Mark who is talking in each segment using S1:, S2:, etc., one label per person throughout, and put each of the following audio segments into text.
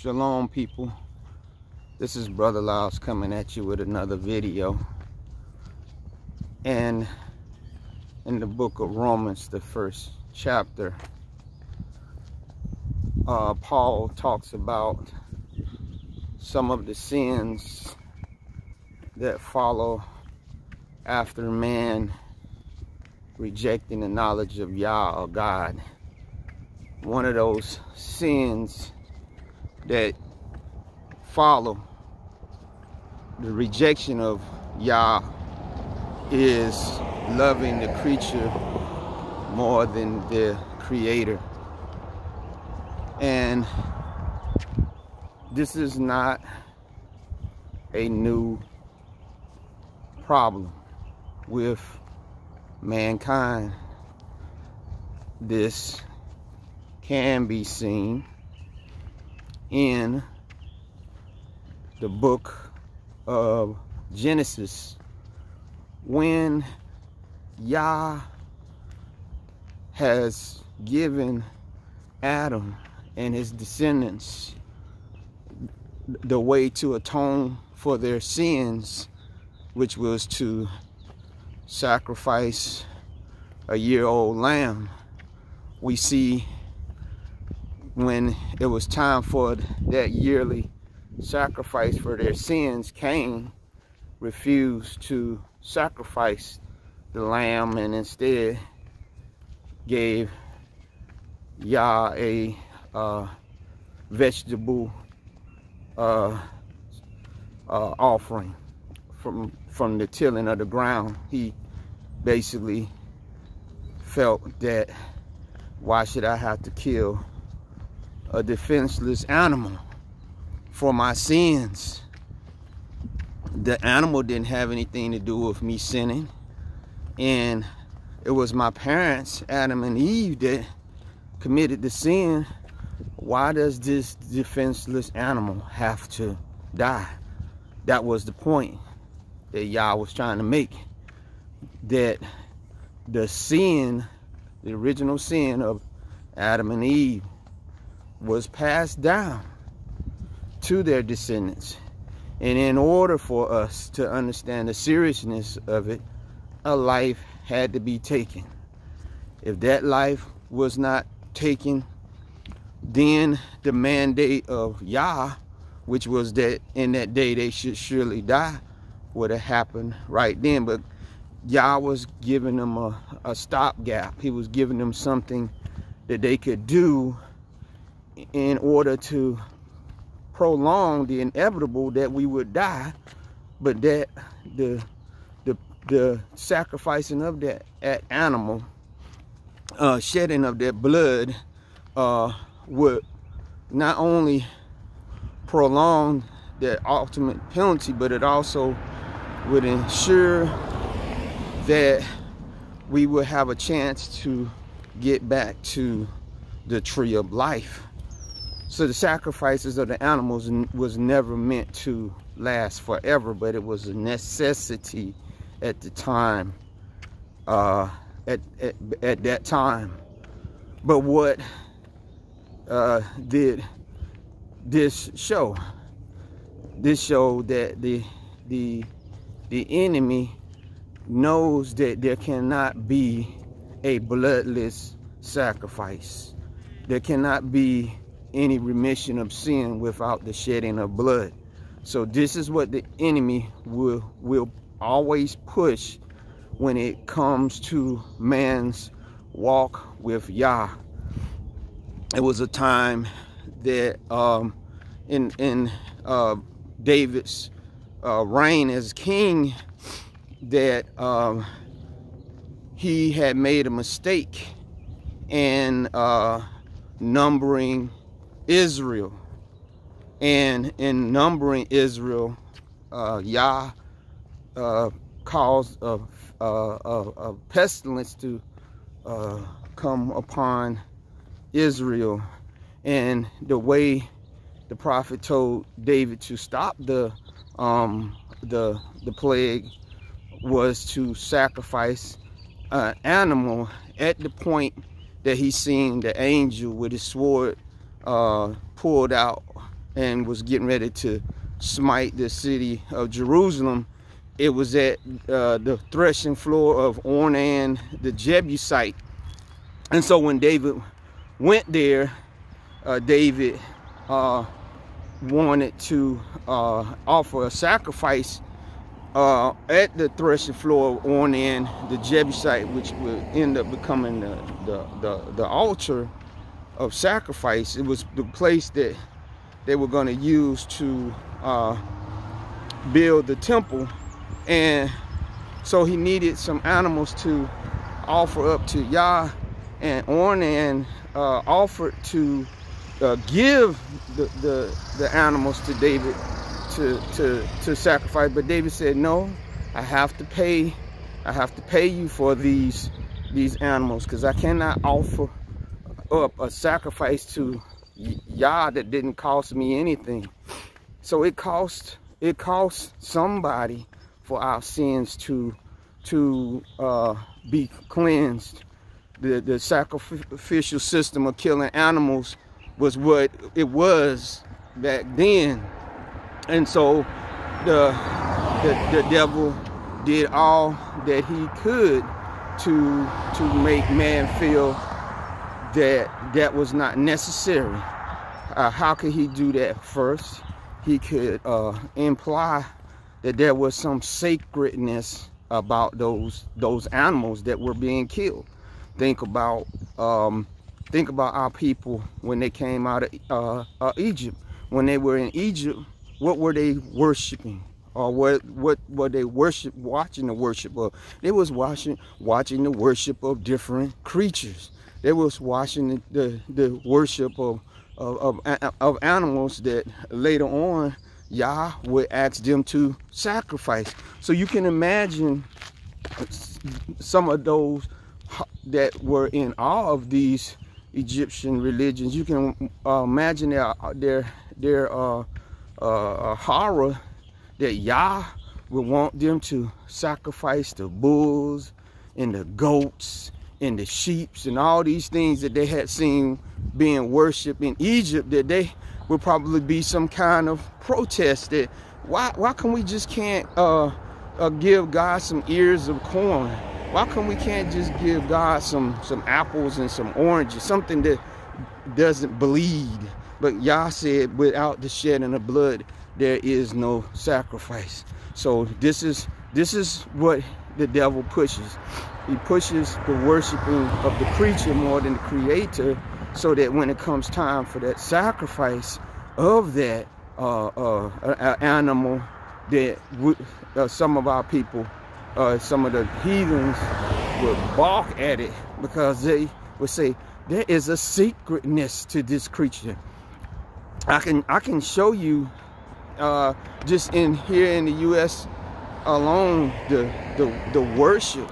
S1: Shalom, people. This is Brother Laos coming at you with another video. And in the book of Romans, the first chapter, Paul talks about some of the sins that follow after man rejecting the knowledge of Yah, or God. One of those sins that follow the rejection of Yah is loving the creature more than the creator. And this is not a new problem with mankind. This can be seen in the book of Genesis, when Yah has given Adam and his descendants the way to atone for their sins, which was to sacrifice a year-old lamb. We see when it was time for that yearly sacrifice for their sins, Cain refused to sacrifice the lamb and instead gave Yah a vegetable offering from the tilling of the ground. He basically felt that, why should I have to kill a defenseless animal for my sins? The animal didn't have anything to do with me sinning, and it was my parents, Adam and Eve, that committed the sin. Why does this defenseless animal have to die? That was the point that Yah was trying to make, that the sin, the original sin of Adam and Eve, was passed down to their descendants. And in order for us to understand the seriousness of it, a life had to be taken. If that life was not taken, then the mandate of Yah, which was that in that day they should surely die, would have happened right then. But Yah was giving them a stopgap. He was giving them something that they could do in order to prolong the inevitable, that we would die, but that the sacrificing of that animal, shedding of that blood, would not only prolong that ultimate penalty, but it also would ensure that we would have a chance to get back to the tree of life. So the sacrifices of the animals was never meant to last forever, but it was a necessity at the time, at that time. But what did this show? This showed that the enemy knows that there cannot be a bloodless sacrifice. There cannot be any remission of sin without the shedding of blood. So this is what the enemy will always push when it comes to man's walk with Yah. It was a time that in David's reign as king, that he had made a mistake in numbering Israel. And in numbering Israel, Yah caused a pestilence to come upon Israel. And the way the prophet told David to stop the plague was to sacrifice an animal at the point that he seen the angel with his sword pulled out and was getting ready to smite the city of Jerusalem, it was at the threshing floor of Ornan the Jebusite. And so when David went there, David wanted to offer a sacrifice at the threshing floor of Ornan the Jebusite, which would end up becoming the altar of sacrifice. It was the place that they were going to use to build the temple. And so he needed some animals to offer up to Yah, and Ornan offered to give the animals to David to sacrifice, but David said, no, I have to pay you for these animals, because I cannot offer up a sacrifice to Yah that didn't cost me anything. So it cost somebody for our sins to be cleansed. The sacrificial system of killing animals was what it was back then. And so the devil did all that he could to make man feel that was not necessary. How could he do that? First, he could imply that there was some sacredness about those animals that were being killed. Think about our people when they came out of Egypt. When they were in Egypt, what were they worshiping? Or what were they watching the worship of? They was watching the worship of different creatures. They was watching the worship of animals that later on Yah would ask them to sacrifice. So you can imagine some of those that were in awe of these Egyptian religions. You can imagine their horror that Yah would want them to sacrifice the bulls and the goats and the sheep and all these things that they had seen being worshipped in Egypt, that they would probably be some kind of protest that why can we just can't give God some ears of corn? Why come we can't just give God some apples and some oranges, something that doesn't bleed? But Yah said, without the shedding of blood, there is no sacrifice. So this is what the devil pushes. He pushes the worshiping of the creature more than the creator, so that when it comes time for that sacrifice of that animal, that some of our people, some of the heathens would balk at it, because they would say there is a secretness to this creature. I can show you just here in the U.S. alone the worship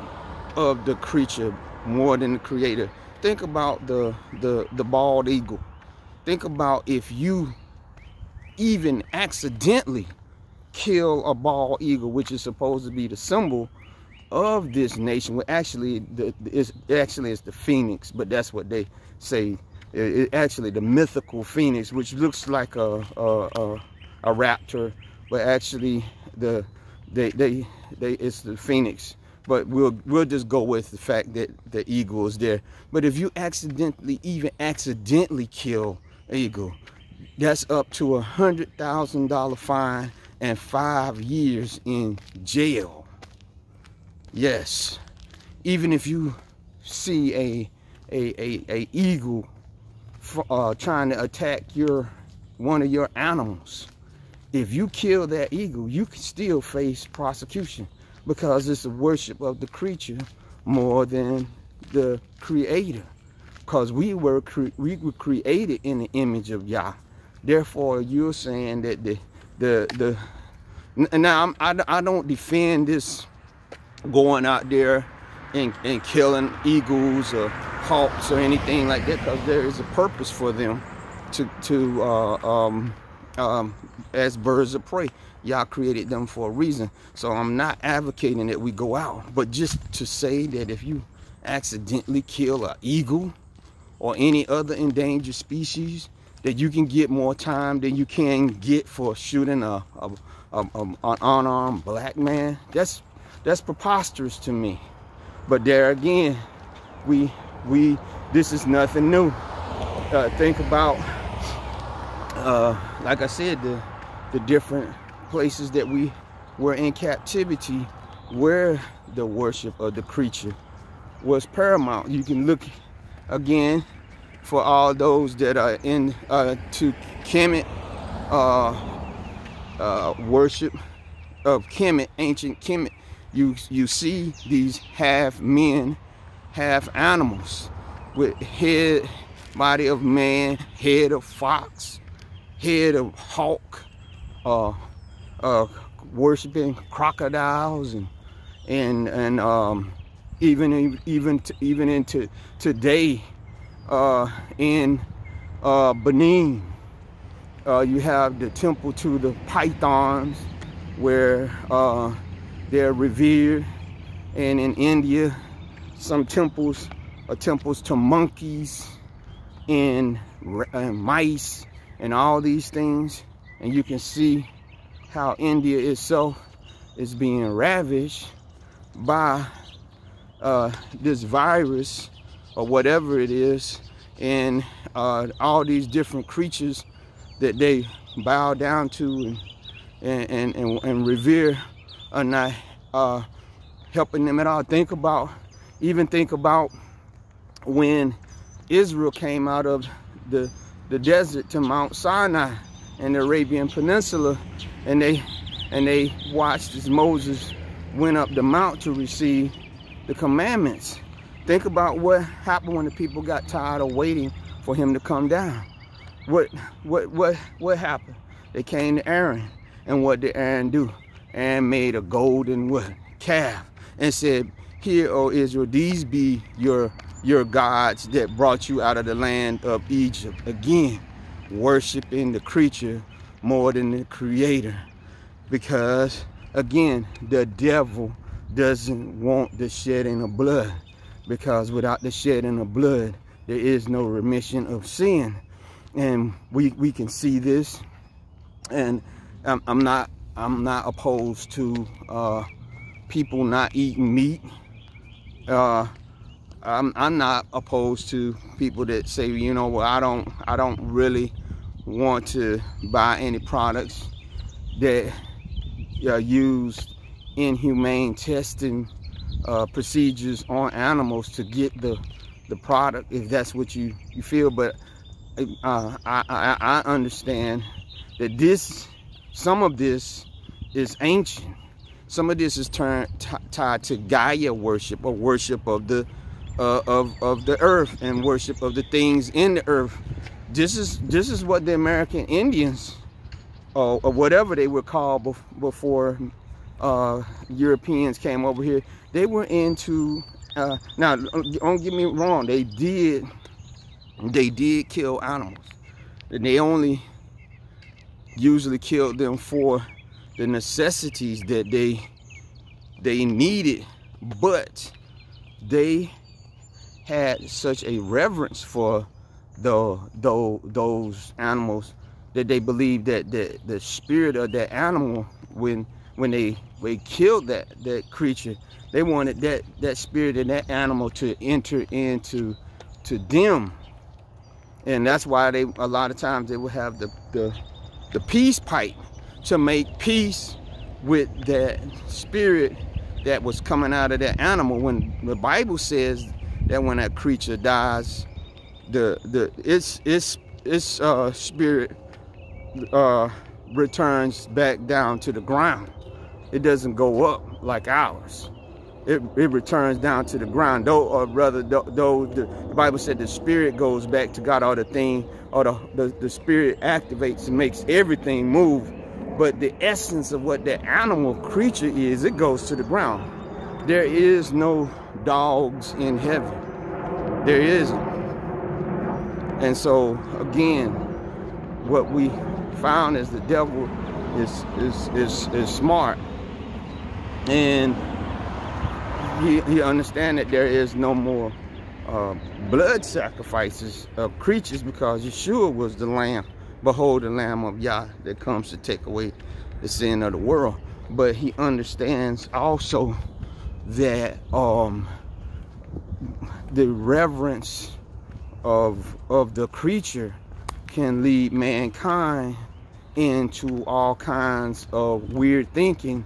S1: of the creature more than the creator. Think about the bald eagle. Think about if you even accidentally kill a bald eagle, which is supposed to be the symbol of this nation. Well, actually, is the phoenix, but that's what they say. It actually the mythical phoenix, which looks like a raptor, but actually it's the phoenix. But we'll just go with the fact that the eagle is there. But if you even accidentally kill an eagle, that's up to $100,000 fine and 5 years in jail. Yes, even if you see a eagle trying to attack one of your animals, if you kill that eagle, you can still face prosecution, because it's a worship of the creature more than the creator. Because we were created in the image of Yah. Therefore, you're saying that now I don't defend this going out there and killing eagles or hawks or anything like that, because there is a purpose for them as birds of prey. Yah created them for a reason. So I'm not advocating that we go out, but just to say that if you accidentally kill an eagle or any other endangered species, that you can get more time than you can get for shooting an unarmed black man. That's preposterous to me. But there again, this is nothing new. Think about, like I said, the different places that we were in captivity, where the worship of the creature was paramount. You can look again for all those that are in to Kemet, worship of Kemet, ancient Kemet. You see these half men, half animals, with head, body of man, head of fox, head of hawk, worshiping crocodiles, and even into today, in Benin, you have the temple to the pythons, where they're revered, and in India, some temples are temples to monkeys and mice and all these things. And you can see how India itself is being ravished by this virus or whatever it is, and all these different creatures that they bow down to and revere are not helping them at all. Think about when Israel came out of the desert to Mount Sinai and the Arabian Peninsula, and they watched as Moses went up the mount to receive the commandments. Think about what happened when the people got tired of waiting for him to come down. What happened? They came to Aaron, and what did Aaron do? Aaron made a golden calf and said, "Here, O Israel, these be your gods that brought you out of the land of Egypt." Again, worshiping the creature more than the creator, because again, the devil doesn't want the shedding of blood, because without the shedding of blood, there is no remission of sin. And we can see this, and I'm not opposed to people not eating meat. I'm not opposed to people that say, you know, well, I don't really want to buy any products that are used inhumane testing procedures on animals to get the product, if that's what you feel. But I understand that some of this is ancient. Some of this is tied to Gaia worship, or worship of the earth, and worship of the things in the earth. This is what the American Indians, or whatever they were called before Europeans came over here, they were into. Now, don't get me wrong, they did kill animals, and they only usually killed them for the necessities that they needed, but they had such a reverence for those animals that they believed that the spirit of that animal, when they killed that creature, they wanted that spirit of that animal to enter into them. And that's why a lot of times they would have the peace pipe to make peace with that spirit that was coming out of that animal. When the Bible says that when that creature dies, its spirit returns back down to the ground. It doesn't go up like ours. It returns down to the ground. Though the Bible said the spirit goes back to God, or the thing, or the spirit activates and makes everything move. But the essence of what that animal creature is, it goes to the ground. There is no dogs in heaven. There isn't. And so again, what we found is the devil is smart, and he understands that there is no more blood sacrifices of creatures, because Yeshua was the Lamb. Behold, the Lamb of Yah that comes to take away the sin of the world. But he understands also that the reverence of the creature can lead mankind into all kinds of weird thinking.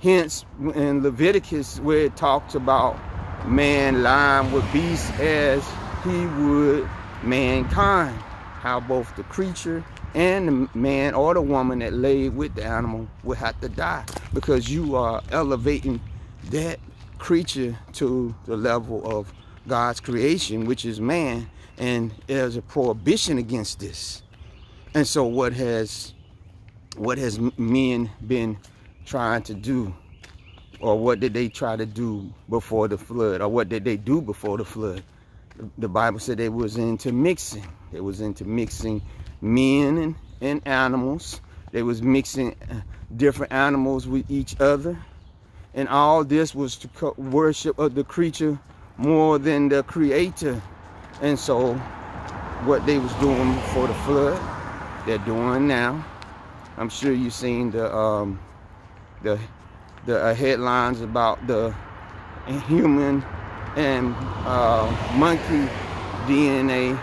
S1: Hence, in Leviticus, where it talks about man lying with beasts as he would mankind, how both the creature and the man or the woman that laid with the animal would have to die, because you are elevating that creature to the level of God's creation, which is man, and there's a prohibition against this. And so what has men been trying to do, or what did they try to do before the flood, or what did they do before the flood? The Bible said they was into mixing. They was into mixing men and animals. They was mixing different animals with each other, and all this was to worship of the creature more than the creator. And so what they was doing before the flood, they're doing now. I'm sure you've seen the headlines about the human and monkey DNA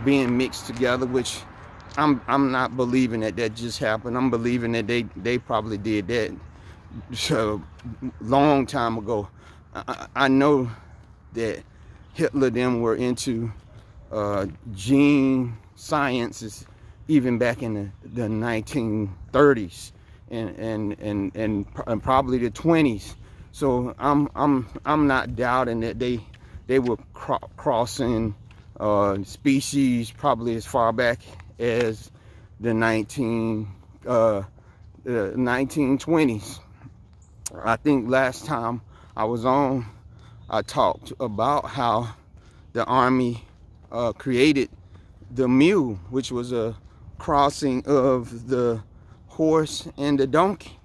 S1: being mixed together, which I'm not believing that just happened. I'm believing that they probably did that a long time ago. I know that Hitler them were into gene sciences even back in the 1930s and probably the 20s. So I'm not doubting that they were crossing species probably as far back as the 1920s. I think last time I was on, I talked about how the Army created the mule, which was a crossing of the horse and the donkey,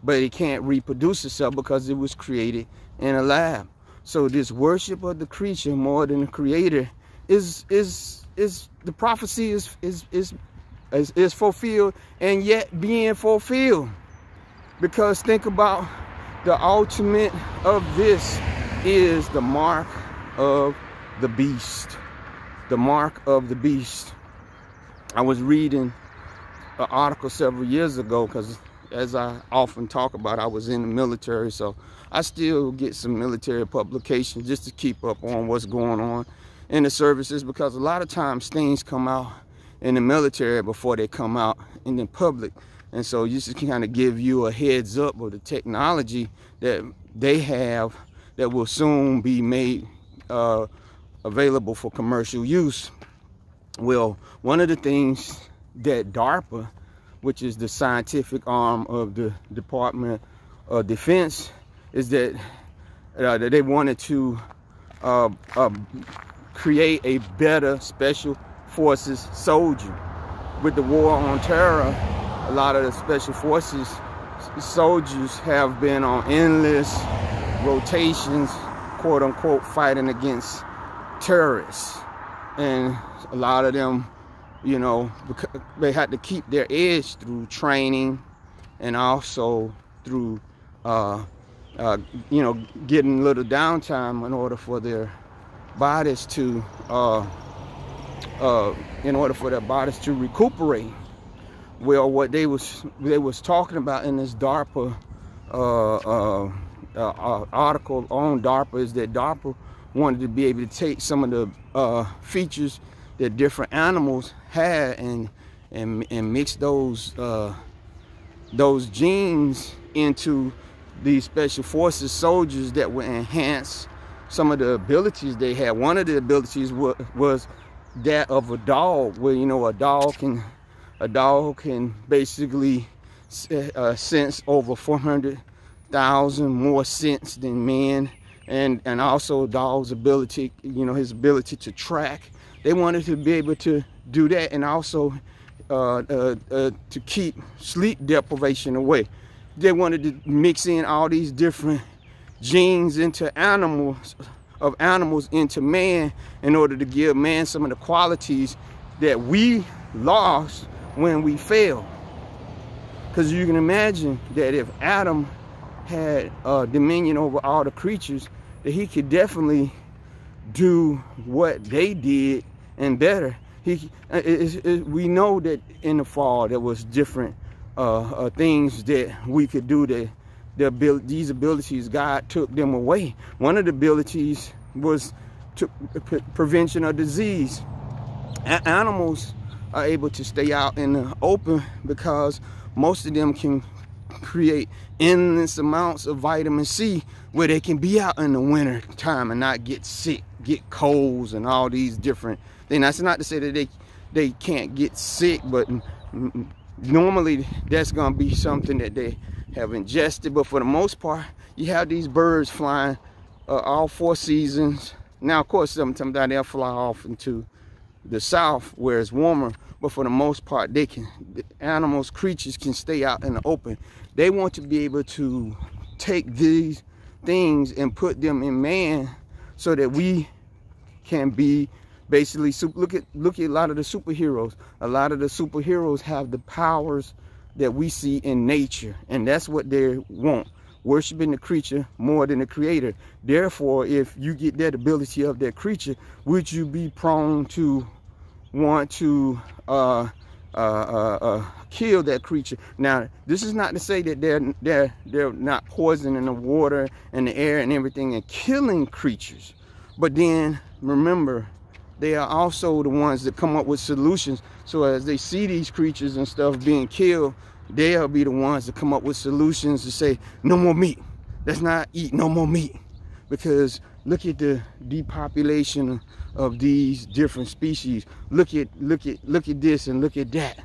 S1: but it can't reproduce itself because it was created in a lab. So this worship of the creature more than the creator is the prophecy is fulfilled, and yet being fulfilled. Because think about the ultimate of this is the mark of the beast. The mark of the beast. I was reading an article several years ago, because as I often talk about, I was in the military, so I still get some military publications just to keep up on what's going on in the services, because a lot of times things come out in the military before they come out in the public. And so you just kind of give you a heads up of the technology that they have that will soon be made available for commercial use. Well, one of the things that DARPA, which is the scientific arm of the Department of Defense, is that they wanted to create a better special forces soldier. With the war on terror, a lot of the special forces soldiers have been on endless rotations, quote unquote, fighting against terrorists. And a lot of them, you know, they had to keep their edge through training and also through, you know, getting a little downtime in order for their bodies to, recuperate. Well, what they was talking about in this DARPA article on DARPA is that DARPA wanted to be able to take some of the features that different animals had and mix those genes into these special forces soldiers that would enhance some of the abilities they had. One of the abilities was that of a dog, where, you know, a dog can basically sense over 400,000 more sense than men, and also a dog's ability, you know, his ability to track. They wanted to be able to do that, and also to keep sleep deprivation away. They wanted to mix in all these different genes into animals of animals into man in order to give man some of the qualities that we lost when we fell. Because you can imagine that if Adam had dominion over all the creatures, that he could definitely do what they did and better. We know that in the fall there was different things that we could do. That these abilities, God took them away. One of the abilities was prevention of disease. Animals are able to stay out in the open because most of them can create endless amounts of vitamin C, where they can be out in the winter time and not get sick, get colds and all these different things. That's not to say that they can't get sick, but normally that's going to be something that they have ingested. But for the most part, you have these birds flying all 4 seasons. Now, of course, sometimes they'll fly off into the south where it's warmer, but for the most part, animals, creatures can stay out in the open. They want to be able to take these things and put them in man so that we can be basically, look at a lot of the superheroes. A lot of the superheroes have the powers that we see in nature, and that's what they want. Worshiping the creature more than the creator. Therefore, if you get that ability of that creature, would you be prone to want to kill that creature? Now, this is not to say that they're not poisoning the water and the air and everything and killing creatures, but then remember, they are also the ones that come up with solutions. So as they see these creatures and stuff being killed, they'll be the ones that come up with solutions to say, no more meat. Let's not eat no more meat. Because look at the depopulation of these different species. Look at this and look at that.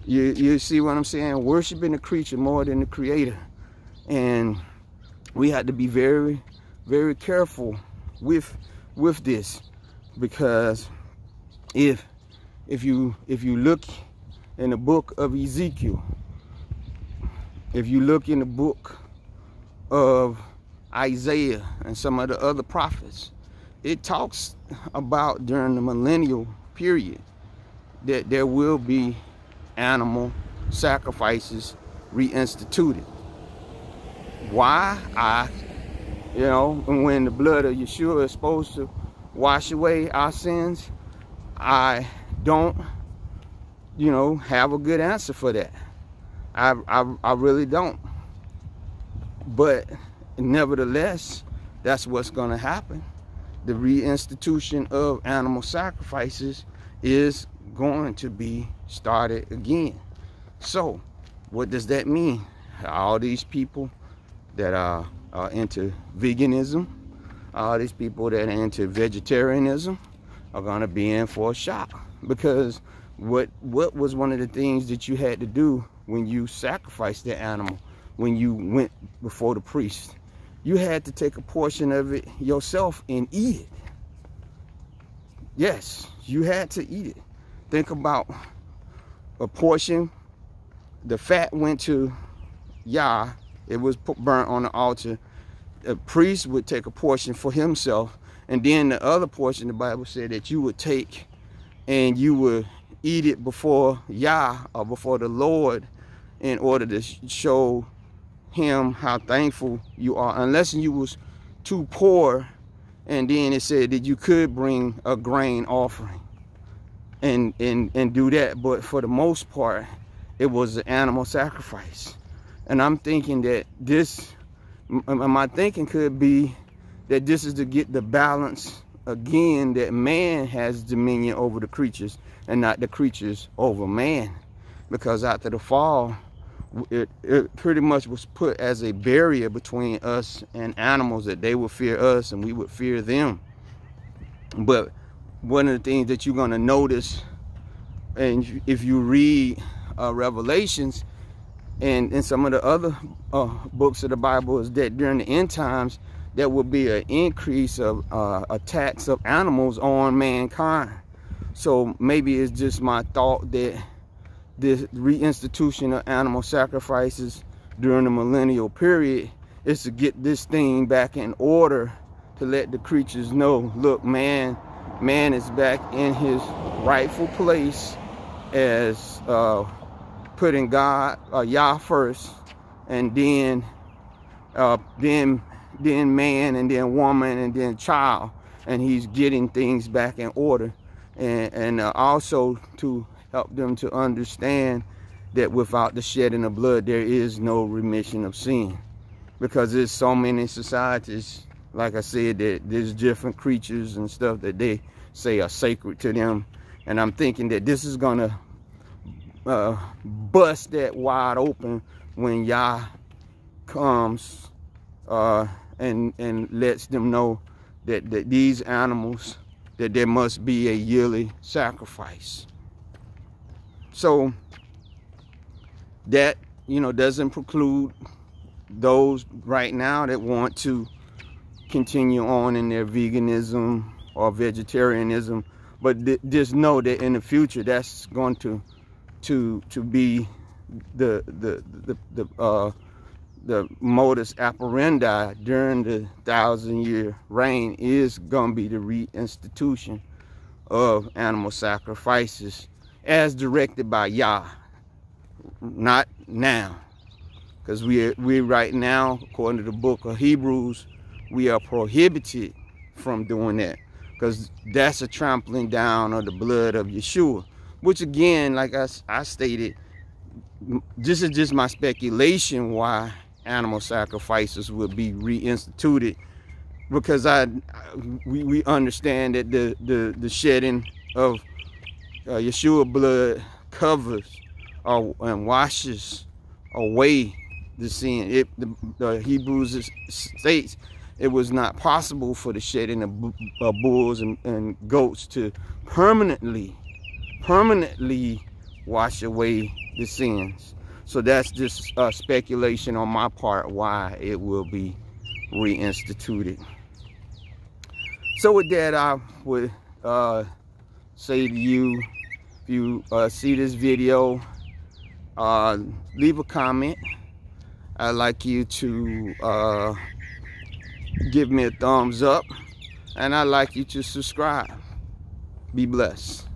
S1: You see what I'm saying? Worshiping the creature more than the creator. And we have to be very, very careful with this. Because if you look in the book of Ezekiel, if you look in the book of Isaiah and some of the other prophets, it talks about during the millennial period that there will be animal sacrifices reinstituted. Why? When the blood of Yeshua is supposed to wash away our sins, I don't have a good answer for that. I really don't. But nevertheless, that's what's going to happen. The reinstitution of animal sacrifices is going to be started again. So what does that mean? All these people that are into veganism, all these people that are into vegetarianism are going to be in for a shock. Because what was one of the things that you had to do when you sacrificed the animal, when you went before the priest? You had to take a portion of it yourself and eat it. Yes, you had to eat it. Think about a portion. The fat went to Yah. It was burnt on the altar. The priest would take a portion for himself, and then the other portion, the Bible said that you would take and you would eat it before Yah, or before the Lord, in order to show him how thankful you are. Unless you was too poor, and then it said that you could bring a grain offering and do that. But for the most part, it was an animal sacrifice. And I'm thinking that my thinking could be that this is to get the balance again, that man has dominion over the creatures and not the creatures over man. Because after the fall, it pretty much was put as a barrier between us and animals, that they would fear us and we would fear them. But one of the things that you're going to notice, and if you read Revelations and some of the other books of the Bible, is that during the end times there will be an increase of attacks of animals on mankind. So maybe it's just my thought that this reinstitution of animal sacrifices during the millennial period is to get this thing back in order, to let the creatures know, look, man is back in his rightful place as putting God, Yah first, and then man, and then woman, and then child, and he's getting things back in order, and also to help them to understand that without the shedding of blood there is no remission of sin, because there's so many societies, like I said, that there's different creatures and stuff that they say are sacred to them, and I'm thinking that this is gonna bust that wide open when Yah comes and lets them know that these animals, that there must be a yearly sacrifice. So that, you know, doesn't preclude those right now that want to continue on in their veganism or vegetarianism, but just know that in the future that's going to be the modus operandi during the 1,000-year reign, is going to be the reinstitution of animal sacrifices as directed by Yah, not now, because we right now, according to the book of Hebrews, we are prohibited from doing that, because that's a trampling down of the blood of Yeshua, which again, like I stated, this is just my speculation why animal sacrifices will be reinstituted, because we understand that the shedding of Yeshua blood covers and washes away the sin. The Hebrews states it was not possible for the shedding of bulls and goats to permanently wash away the sins. So that's just speculation on my part why it will be reinstituted. So with that, I would say to you, if you see this video, leave a comment. I'd like you to give me a thumbs up, and I'd like you to subscribe. Be blessed.